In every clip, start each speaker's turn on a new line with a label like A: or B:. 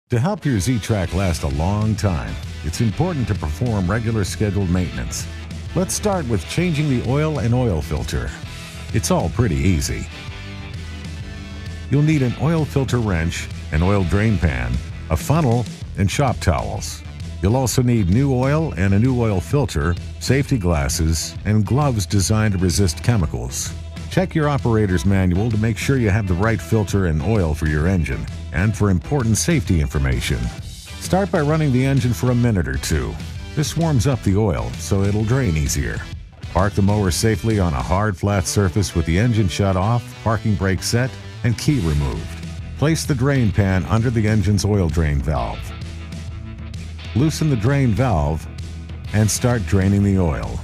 A: To help your Z-Track last a long time, it's important to perform regular scheduled maintenance. Let's start with changing the oil and oil filter. It's all pretty easy. You'll need an oil filter wrench, an oil drain pan, a funnel, and shop towels. You'll also need new oil and a new oil filter, safety glasses, and gloves designed to resist chemicals. Check your operator's manual to make sure you have the right filter and oil for your engine and for important safety information. Start by running the engine for a minute or two. This warms up the oil so it'll drain easier. Park the mower safely on a hard, flat surface with the engine shut off, parking brake set, and key removed. Place the drain pan under the engine's oil drain valve. Loosen the drain valve and start draining the oil.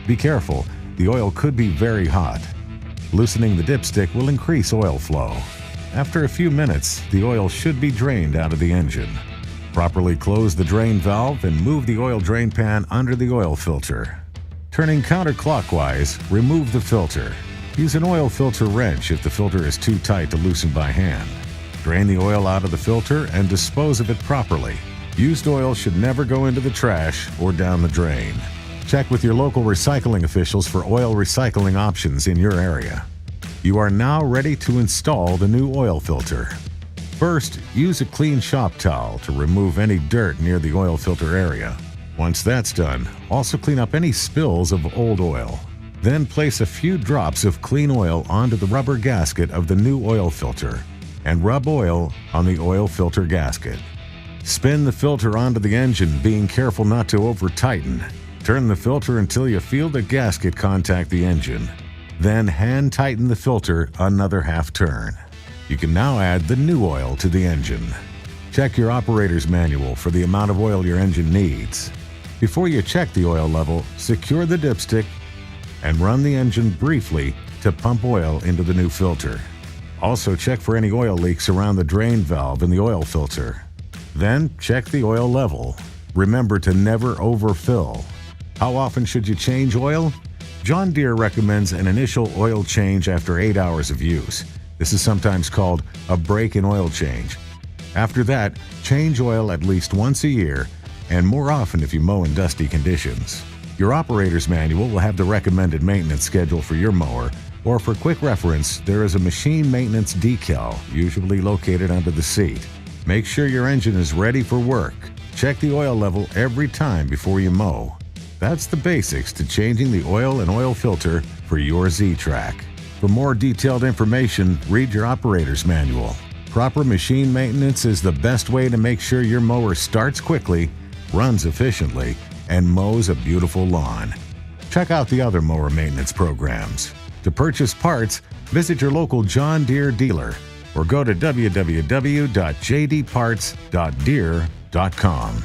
A: Be careful, the oil could be very hot. Loosening the dipstick will increase oil flow. After a few minutes, the oil should be drained out of the engine. Properly close the drain valve and move the oil drain pan under the oil filter. Turning counterclockwise, remove the filter. Use an oil filter wrench if the filter is too tight to loosen by hand. Drain the oil out of the filter and dispose of it properly. Used oil should never go into the trash or down the drain. Check with your local recycling officials for oil recycling options in your area. You are now ready to install the new oil filter. First, use a clean shop towel to remove any dirt near the oil filter area. Once that's done, also clean up any spills of old oil. Then place a few drops of clean oil onto the rubber gasket of the new oil filter and rub oil on the oil filter gasket. Spin the filter onto the engine, being careful not to over-tighten. Turn the filter until you feel the gasket contact the engine. Then hand tighten the filter another half turn. You can now add the new oil to the engine. Check your operator's manual for the amount of oil your engine needs. Before you check the oil level, secure the dipstick and run the engine briefly to pump oil into the new filter. Also check for any oil leaks around the drain valve in the oil filter. Then check the oil level. Remember to never overfill. How often should you change oil? John Deere recommends an initial oil change after 8 hours of use. This is sometimes called a break-in-oil change. After that, change oil at least once a year and more often if you mow in dusty conditions. Your operator's manual will have the recommended maintenance schedule for your mower, or for quick reference, there is a machine maintenance decal usually located under the seat. Make sure your engine is ready for work. Check the oil level every time before you mow. That's the basics to changing the oil and oil filter for your Z-Track. For more detailed information, read your operator's manual. Proper machine maintenance is the best way to make sure your mower starts quickly, runs efficiently, and mows a beautiful lawn. Check out the other mower maintenance programs. To purchase parts, visit your local John Deere dealer or go to www.jdparts.deere.com.